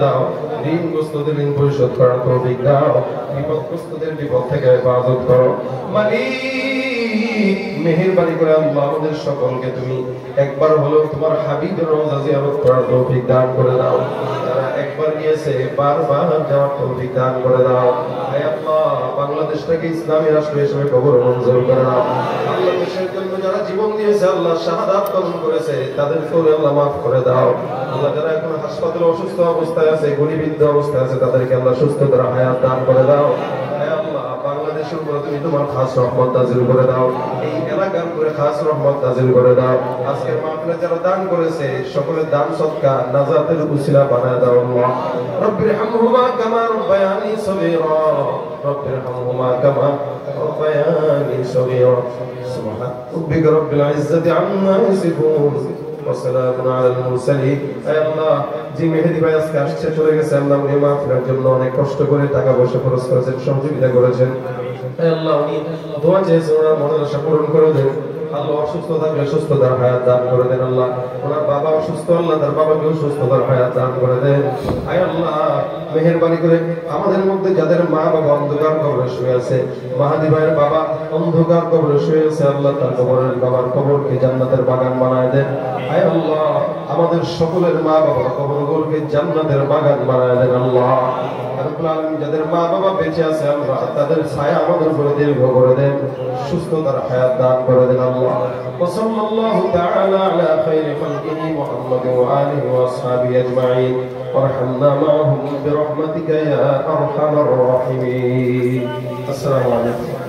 দাও, ঋণগ্রস্তদের ঋণ পরিশোধ করার তৌফিক দাও, বিপদগ্রস্তদের বিপদ থেকে হেফাজত করো। মালিক মেহেরবানি করে আল্লাহ আমাদের সকলকে তুমি একবার হলেও তোমার হাবিবের রওজা জিয়ারত করার তৌফিক দান করে দাও। যারা একবার গিয়েছে বারবার যাওয়ার তৌফিক দান করে দাও। হে আল্লাহ, বাংলাদেশটাকে ইসলামী রাষ্ট্র হিসেবে কবুল মঞ্জুর করে নাও। বাংলাদেশের জন্য যারা জীবন দিয়েছে আল্লাহ, শাহাদাত বরণ করেছে, তাদেরকে আল্লাহ মাফ করে দাও। আল্লাহ, যারা এখন হাসপাতালে অসুস্থ অবস্থায় আছে, গরিবিদ্ধ অবস্থায় আছে, তাদেরকে আল্লাহ সুস্থতার হায়াত দান করে দাও। হে আল্লাহ, বাংলাদেশের উপরে তুমি তোমার খাস রহমত নাযিল করে দাও, এই এলাকার উপরে খাস রহমত নাযিল করে দাও। আজকের মাহফিলে যারা দান করেছে সকলের দান সদকা নাজাতের উসিলা বানায় দাও আল্লাহ। রব্বিরহামহুমা কামা রাব্বায়ানি সগীরা, রব্বিরহামহুমা কামা রাব্বায়ানি সগীরা। সুবহান রাব্বিকা রাব্বিল ইজ্জাতি আম্মা ইয়াসিফুন ওয়া সালামুন আলাল মুরসালিন। হে আল্লাহ, যে মেহেদী ভাই আজকে আসছে চলে গেছে, আল্লাহ উনি মাহফিলের জন্য অনেক কষ্ট করে টাকা পয়সা খরচ করেছেন, সহযোগিতা করেছেন। হে আল্লাহ, উনি দোয়া চেয়েছেন, ওনার মনের আশা পূরণ করে দেন। আল্লাহ, অসুস্থ থাকলে সুস্থতার হায়াত দান করে দেন। আল্লাহ, ওনার বাবা অসুস্থ, আল্লাহ তার বাবাকেও সুস্থতার হায়াত দান করে দেন। হে আল্লাহ, মেহেরবানি করে আমাদের মধ্যে যাদের মা বাবা অন্ধকার কবরে শুয়ে আছে, মাহাদি ভাইয়ের বাবা অন্ধকার কবরে শুয়ে আছে, আল্লাহ তার কবরের বাবার কবরকে জান্নাতের বাগান বানায় দেন। হে আল্লাহ, আমাদের সকলের মা বাবার কবরগুলোকে জান্নাতের বাগান বানায় দেন। আল্লাহ রব্বুল আলামিন, যাদের মা বাবা বেঁচে আছে আল্লাহ তাদের ছায়া আমাদের উপরে দীর্ঘ করে দেন, সুস্থতার হায়াত দান করে দেন। আল্লাহ ওয়া সাল্লাল্লাহু তাআলা আলা খায়রি খালকিহি মুহাম্মাদ ওয়া আলিহি ওয়া আসহাবিহি আজমাইন ওয়ারহামনা মা'হুম বিরহমাতিকা ইয়া আরহামার রাহিমিন। আসসালামু আলাইকুম।